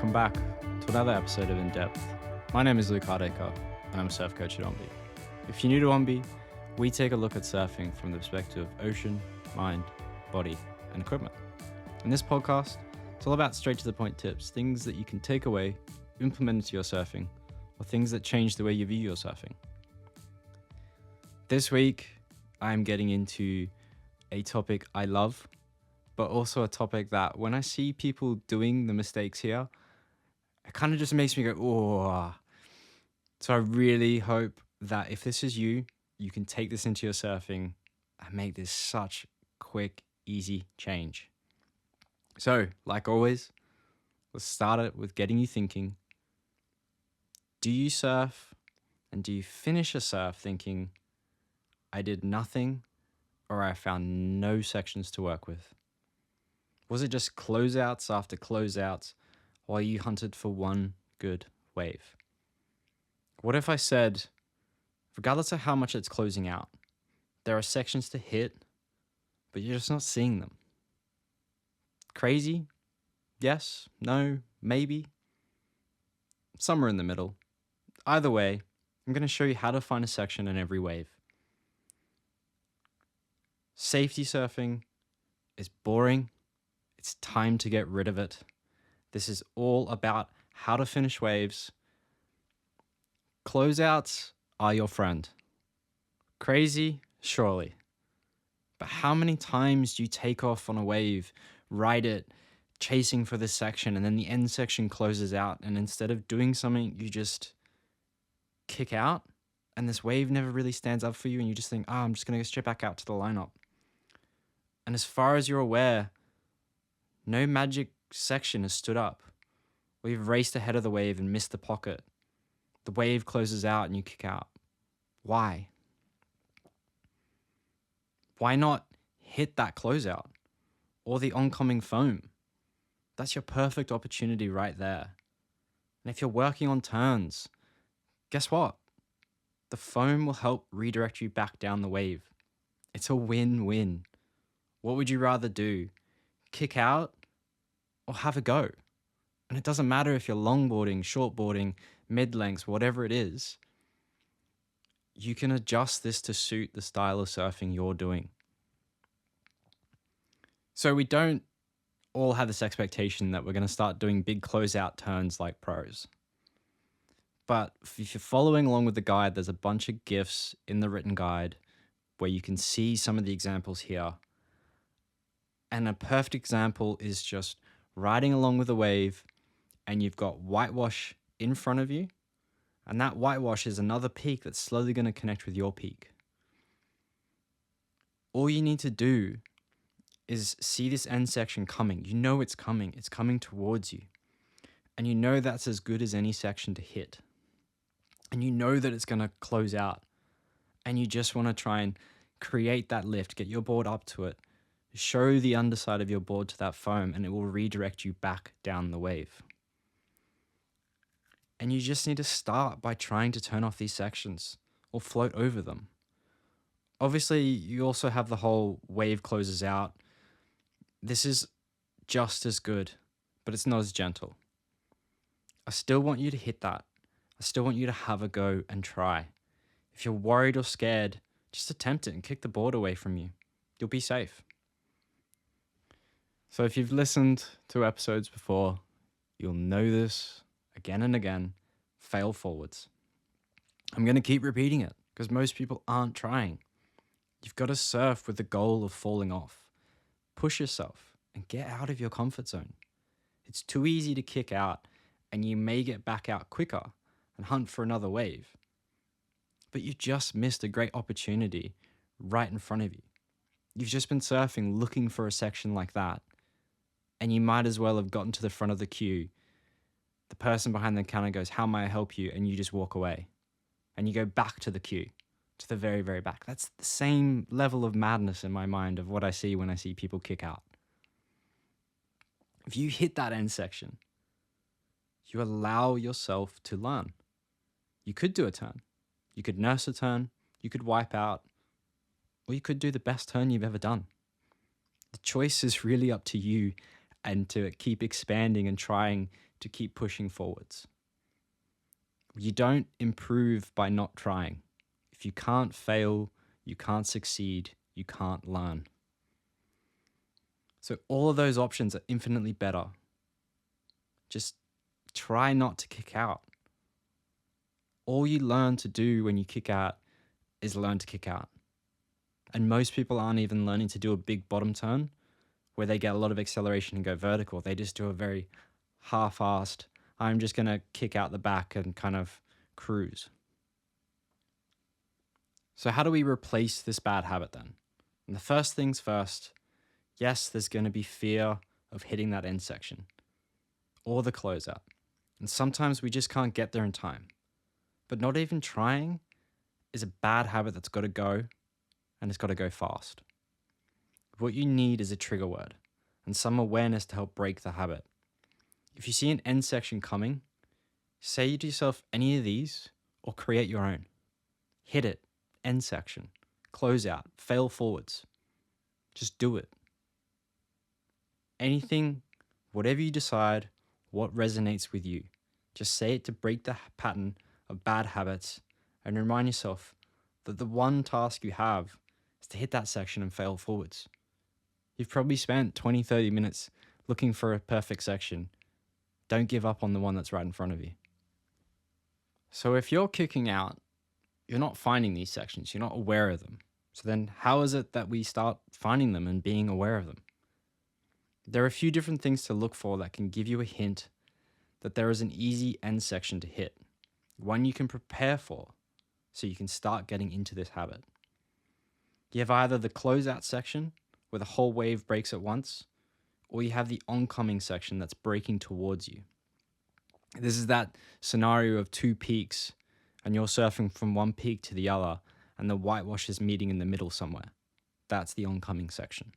welcome back to another episode of In Depth. My name is Luke Hardacre, and I'm a surf coach at Ombi. If you're new to Ombi, we take a look at surfing from the perspective of ocean, mind, body, and equipment. In this podcast, it's all about straight to the point tips, things that you can take away, implement into your surfing, or things that change the way you view your surfing. This week, I'm getting into a topic I love, but also a topic that when I see people doing the mistakes here, it kind of just makes me go, oh. So I really hope that if this is you, you can take this into your surfing and make this such quick, easy change. So, like always, let's start it with getting you thinking. Do you surf and do you finish a surf thinking, I did nothing or I found no sections to work with? Was it just closeouts after closeouts while you hunted for one good wave? What if I said, regardless of how much it's closing out, there are sections to hit, but you're just not seeing them? Crazy? Yes? No? Maybe? Somewhere in the middle. Either way, I'm going to show you how to find a section in every wave. Safety surfing is boring. It's time to get rid of it. This is all about how to finish waves. Closeouts are your friend. Crazy? Surely. But how many times do you take off on a wave, ride it, chasing for this section, and then the end section closes out, and instead of doing something, you just kick out, and this wave never really stands up for you, and you just think, I'm just going to go straight back out to the lineup. And as far as you're aware, no magic section has stood up. Or you've raced ahead of the wave and missed the pocket. The wave closes out and you kick out. Why? Why not hit that closeout? Or the oncoming foam? That's your perfect opportunity right there. And if you're working on turns, guess what? The foam will help redirect you back down the wave. It's a win-win. What would you rather do? Kick out or have a go? And it doesn't matter if you're longboarding, shortboarding, mid-lengths, whatever it is. You can adjust this to suit the style of surfing you're doing. So we don't all have this expectation that we're going to start doing big closeout turns like pros. But if you're following along with the guide, there's a bunch of GIFs in the written guide where you can see some of the examples here. And a perfect example is just riding along with a wave and you've got whitewash in front of you. And that whitewash is another peak that's slowly going to connect with your peak. All you need to do is see this end section coming. You know it's coming. It's coming towards you. And you know that's as good as any section to hit. And you know that it's going to close out. And you just want to try and create that lift, get your board up to it, show the underside of your board to that foam, and it will redirect you back down the wave. And you just need to start by trying to turn off these sections or float over them. Obviously, you also have the whole wave closes out. This is just as good, but it's not as gentle. I still want you to hit that. I still want you to have a go and try. If you're worried or scared, just attempt it and kick the board away from you. You'll be safe. So if you've listened to episodes before, you'll know this again and again, fail forwards. I'm going to keep repeating it because most people aren't trying. You've got to surf with the goal of falling off. Push yourself and get out of your comfort zone. It's too easy to kick out and you may get back out quicker and hunt for another wave. But you just missed a great opportunity right in front of you. You've just been surfing looking for a section like that. And you might as well have gotten to the front of the queue. The person behind the counter goes, how may I help you? And you just walk away. And you go back to the queue, to the very, very back. That's the same level of madness in my mind of what I see when I see people kick out. If you hit that end section, you allow yourself to learn. You could do a turn. You could nurse a turn. You could wipe out. Or you could do the best turn you've ever done. The choice is really up to you, and to keep expanding and trying to keep pushing forwards. You don't improve by not trying. If you can't fail, you can't succeed, you can't learn. So all of those options are infinitely better. Just try not to kick out. All you learn to do when you kick out is learn to kick out. And most people aren't even learning to do a big bottom turn where they get a lot of acceleration and go vertical. They just do a very half-assed, I'm just going to kick out the back and kind of cruise. So how do we replace this bad habit then? And the first things first, yes, there's going to be fear of hitting that end section or the closeout. And sometimes we just can't get there in time. But not even trying is a bad habit that's got to go, and it's got to go fast. What you need is a trigger word and some awareness to help break the habit. If you see an end section coming, say to yourself any of these or create your own. Hit it, end section, close out, fail forwards. Just do it. Anything, whatever you decide, what resonates with you. Just say it to break the pattern of bad habits and remind yourself that the one task you have is to hit that section and fail forwards. You've probably spent 20, 30 minutes looking for a perfect section. Don't give up on the one that's right in front of you. So if you're kicking out, you're not finding these sections, you're not aware of them. So then how is it that we start finding them and being aware of them? There are a few different things to look for that can give you a hint that there is an easy end section to hit, one you can prepare for so you can start getting into this habit. You have either the closeout section where the whole wave breaks at once, or you have the oncoming section that's breaking towards you. This is that scenario of two peaks and you're surfing from one peak to the other and the whitewash is meeting in the middle somewhere. That's the oncoming section.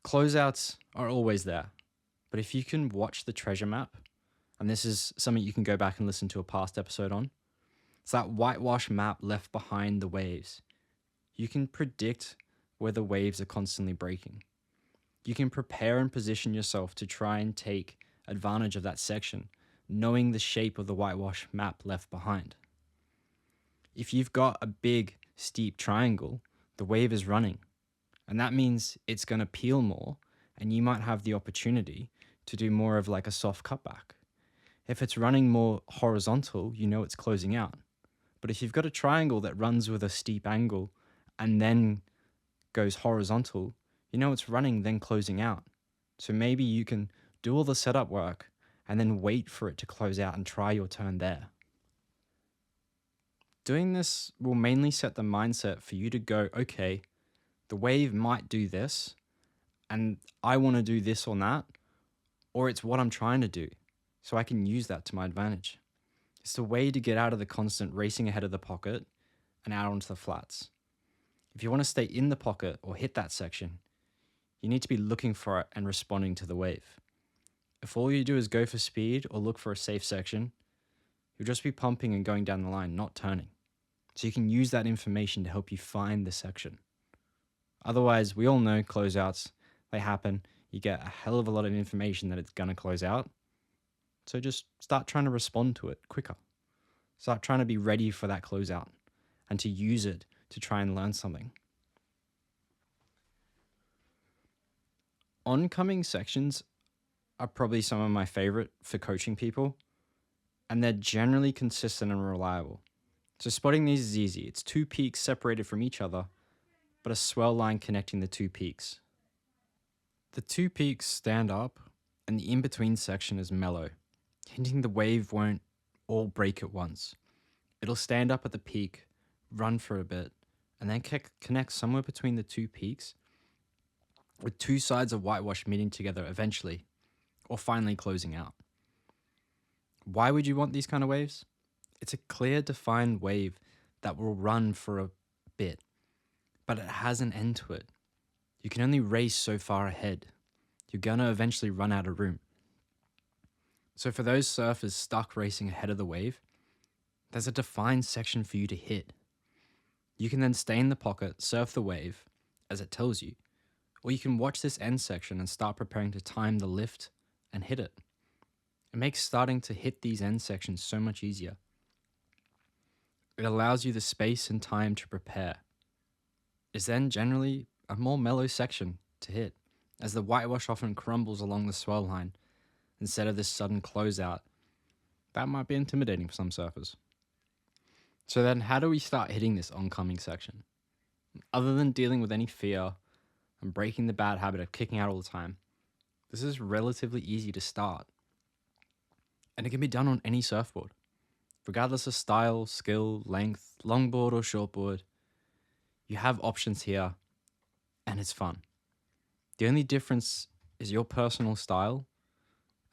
Closeouts are always there, but if you can watch the treasure map, and this is something you can go back and listen to a past episode on, it's that whitewash map left behind the waves. You can predict where the waves are constantly breaking. You can prepare and position yourself to try and take advantage of that section, knowing the shape of the whitewash map left behind. If you've got a big, steep triangle, the wave is running, and that means it's going to peel more, and you might have the opportunity to do more of like a soft cutback. If it's running more horizontal, you know it's closing out. But if you've got a triangle that runs with a steep angle and then goes horizontal, you know it's running, then closing out. So maybe you can do all the setup work and then wait for it to close out and try your turn there. Doing this will mainly set the mindset for you to go, okay, the wave might do this, and I want to do this or that, or it's what I'm trying to do, so I can use that to my advantage. It's a way to get out of the constant racing ahead of the pocket and out onto the flats. If you want to stay in the pocket or hit that section, you need to be looking for it and responding to the wave. If all you do is go for speed or look for a safe section, you'll just be pumping and going down the line, not turning. So you can use that information to help you find the section. Otherwise, we all know closeouts, they happen. You get a hell of a lot of information that it's going to close out. So just start trying to respond to it quicker. Start trying to be ready for that closeout and to use it to try and learn something. Oncoming sections are probably some of my favorite for coaching people, and they're generally consistent and reliable. So spotting these is easy. It's two peaks separated from each other, but a swell line connecting the two peaks. The two peaks stand up, and the in-between section is mellow, hinting the wave won't all break at once. It'll stand up at the peak, run for a bit, and then connect somewhere between the two peaks, with two sides of whitewash meeting together eventually, or finally closing out. Why would you want these kind of waves? It's a clear, defined wave that will run for a bit, but it has an end to it. You can only race so far ahead. You're gonna eventually run out of room. So for those surfers stuck racing ahead of the wave, there's a defined section for you to hit. You can then stay in the pocket, surf the wave, as it tells you, or you can watch this end section and start preparing to time the lift and hit it. It makes starting to hit these end sections so much easier. It allows you the space and time to prepare. It's then generally a more mellow section to hit, as the whitewash often crumbles along the swell line instead of this sudden closeout. That might be intimidating for some surfers. So then how do we start hitting this oncoming section? Other than dealing with any fear and breaking the bad habit of kicking out all the time, this is relatively easy to start. And it can be done on any surfboard, regardless of style, skill, length, longboard or shortboard. You have options here, and it's fun. The only difference is your personal style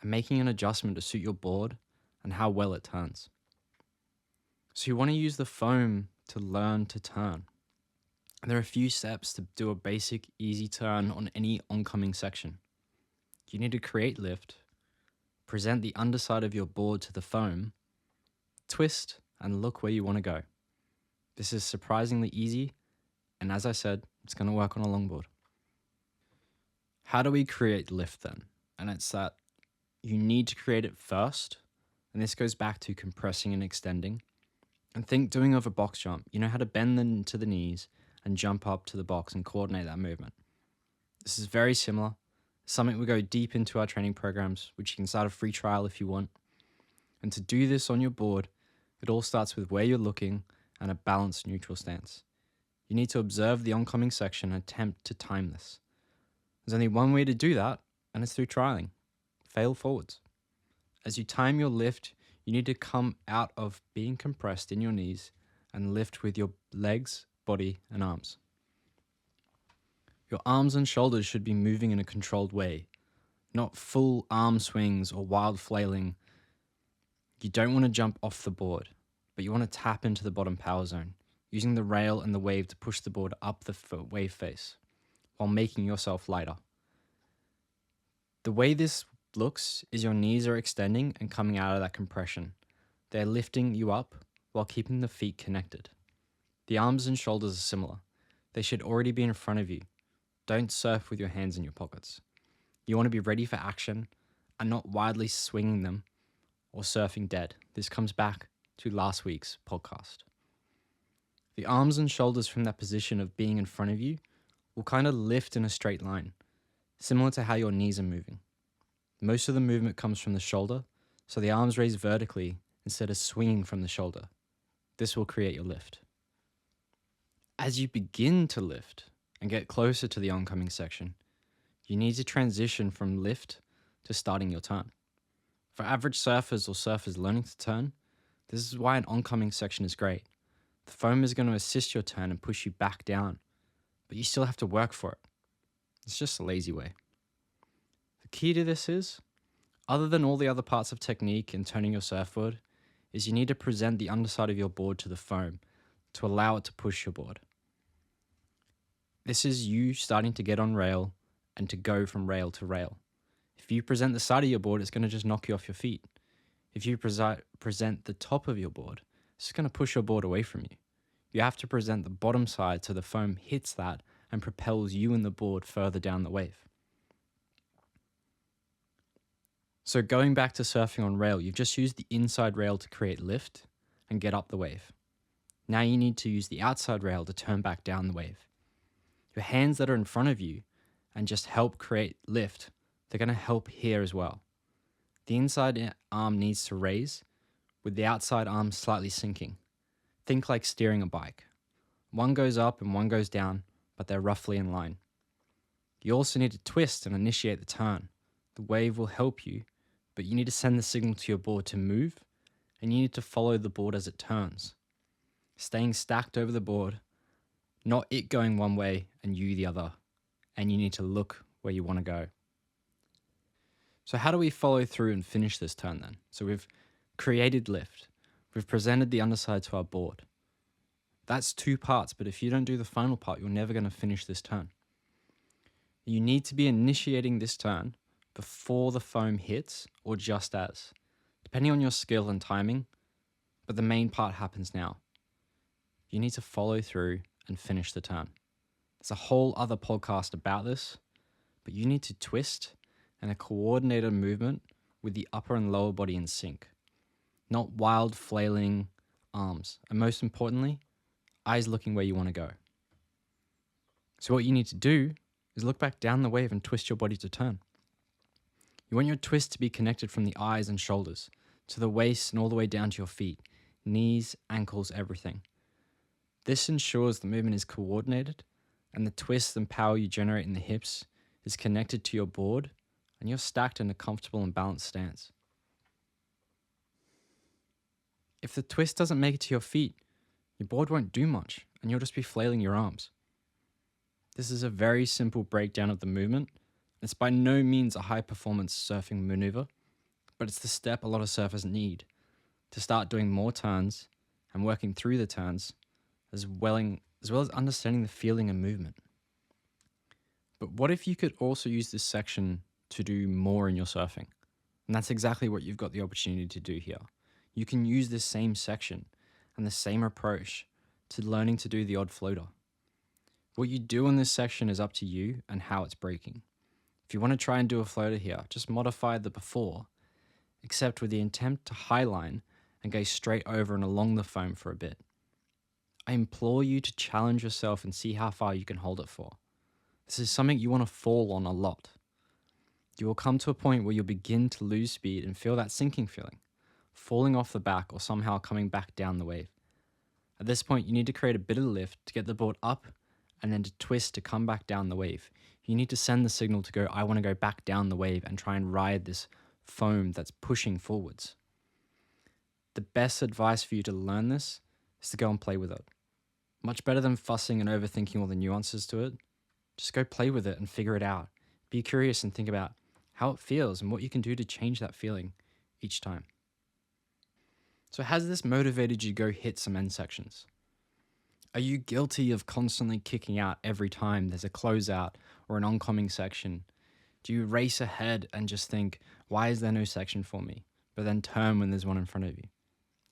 and making an adjustment to suit your board and how well it turns. So you want to use the foam to learn to turn. And there are a few steps to do a basic, easy turn on any oncoming section. You need to create lift, present the underside of your board to the foam, twist, and look where you want to go. This is surprisingly easy, and as I said, it's going to work on a longboard. How do we create lift then? And it's that you need to create it first, and this goes back to compressing and extending. And think doing of a box jump. You know how to bend into the knees and jump up to the box and coordinate that movement. This is very similar. Something we go deep into our training programs, which you can start a free trial if you want. And to do this on your board, it all starts with where you're looking and a balanced neutral stance. You need to observe the oncoming section and attempt to time this. There's only one way to do that, and it's through trialing. Fail forwards. As you time your lift, you need to come out of being compressed in your knees and lift with your legs, body, and arms. Your arms and shoulders should be moving in a controlled way, not full arm swings or wild flailing. You don't want to jump off the board, but you want to tap into the bottom power zone, using the rail and the wave to push the board up the wave face, while making yourself lighter. The way this looks is your knees are extending and coming out of that compression. They're lifting you up while keeping the feet connected. The arms and shoulders are similar. They should already be in front of you. Don't surf with your hands in your pockets. You want to be ready for action and not widely swinging them or surfing dead. This comes back to last week's podcast. The arms and shoulders from that position of being in front of you will kind of lift in a straight line, similar to how your knees are moving. Most of the movement comes from the shoulder, so the arms raise vertically instead of swinging from the shoulder. This will create your lift. As you begin to lift and get closer to the oncoming section, you need to transition from lift to starting your turn. For average surfers or surfers learning to turn, this is why an oncoming section is great. The foam is going to assist your turn and push you back down, but you still have to work for it. It's just a lazy way. The key to this is, other than all the other parts of technique and turning your surfboard, is you need to present the underside of your board to the foam to allow it to push your board. This is you starting to get on rail and to go from rail to rail. If you present the side of your board, it's going to just knock you off your feet. If you present the top of your board, it's going to push your board away from you. You have to present the bottom side so the foam hits that and propels you and the board further down the wave. So going back to surfing on rail, you've just used the inside rail to create lift and get up the wave. Now you need to use the outside rail to turn back down the wave. Your hands that are in front of you and just help create lift, they're going to help here as well. The inside arm needs to raise, with the outside arm slightly sinking. Think like steering a bike. One goes up and one goes down, but they're roughly in line. You also need to twist and initiate the turn. The wave will help you, but you need to send the signal to your board to move, and you need to follow the board as it turns. Staying stacked over the board, not it going one way and you the other, and you need to look where you want to go. So how do we follow through and finish this turn then? So we've created lift. We've presented the underside to our board. That's two parts, but if you don't do the final part, you're never going to finish this turn. You need to be initiating this turn before the foam hits or just as, depending on your skill and timing, but the main part happens now. You need to follow through and finish the turn. There's a whole other podcast about this, but you need to twist and a coordinated movement with the upper and lower body in sync, not wild flailing arms, and most importantly, eyes looking where you want to go. So what you need to do is look back down the wave and twist your body to turn. You want your twist to be connected from the eyes and shoulders to the waist and all the way down to your feet, knees, ankles, everything. This ensures the movement is coordinated and the twist and power you generate in the hips is connected to your board and you're stacked in a comfortable and balanced stance. If the twist doesn't make it to your feet, your board won't do much and you'll just be flailing your arms. This is a very simple breakdown of the movement. It's by no means a high performance surfing maneuver, but it's the step a lot of surfers need to start doing more turns and working through the turns as well as understanding the feeling and movement. But what if you could also use this section to do more in your surfing? And that's exactly what you've got the opportunity to do here. You can use this same section and the same approach to learning to do the odd floater. What you do in this section is up to you and how it's breaking. If you want to try and do a floater here, just modify the before, except with the intent to highline and go straight over and along the foam for a bit. I implore you to challenge yourself and see how far you can hold it for. This is something you want to fall on a lot. You will come to a point where you'll begin to lose speed and feel that sinking feeling, falling off the back or somehow coming back down the wave. At this point, you need to create a bit of lift to get the board up and then to twist to come back down the wave. You need to send the signal to go, I want to go back down the wave and try and ride this foam that's pushing forwards. The best advice for you to learn this is to go and play with it. Much better than fussing and overthinking all the nuances to it. Just go play with it and figure it out. Be curious and think about how it feels and what you can do to change that feeling each time. So has this motivated you to go hit some end sections? Are you guilty of constantly kicking out every time there's a closeout or an oncoming section? Do you race ahead and just think, why is there no section for me? But then turn when there's one in front of you?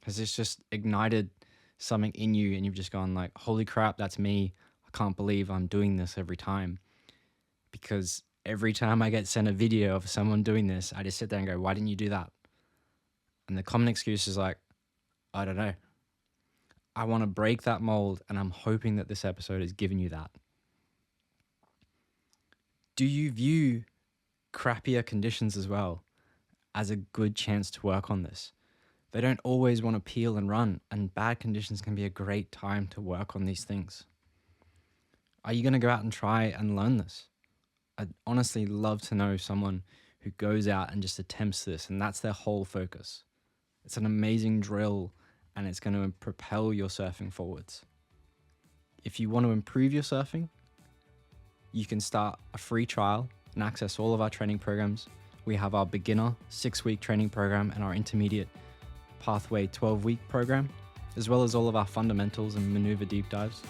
Has this just ignited something in you and you've just gone like, holy crap, that's me. I can't believe I'm doing this every time. Because every time I get sent a video of someone doing this, I just sit there and go, why didn't you do that? And the common excuse is like, I don't know. I want to break that mold, and I'm hoping that this episode has given you that. Do you view crappier conditions as well as a good chance to work on this? They don't always want to peel and run, and bad conditions can be a great time to work on these things. Are you going to go out and try and learn this? I'd honestly love to know someone who goes out and just attempts this, and that's their whole focus. It's an amazing drill, and it's going to propel your surfing forwards. If you want to improve your surfing, you can start a free trial and access all of our training programs. We have our beginner 6-week training program and our intermediate pathway 12-week program, as well as all of our fundamentals and maneuver deep dives.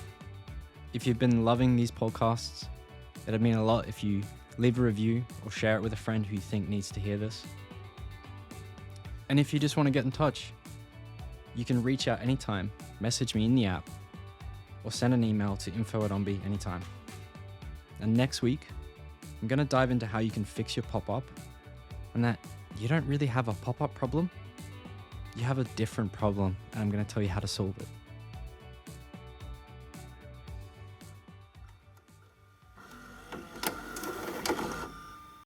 If you've been loving these podcasts, it'd mean a lot if you leave a review or share it with a friend who you think needs to hear this. And if you just want to get in touch, you can reach out anytime, message me in the app, or send an email to info@ombi anytime. And next week, I'm going to dive into how you can fix your pop-up, and that you don't really have a pop-up problem, you have a different problem, and I'm going to tell you how to solve it.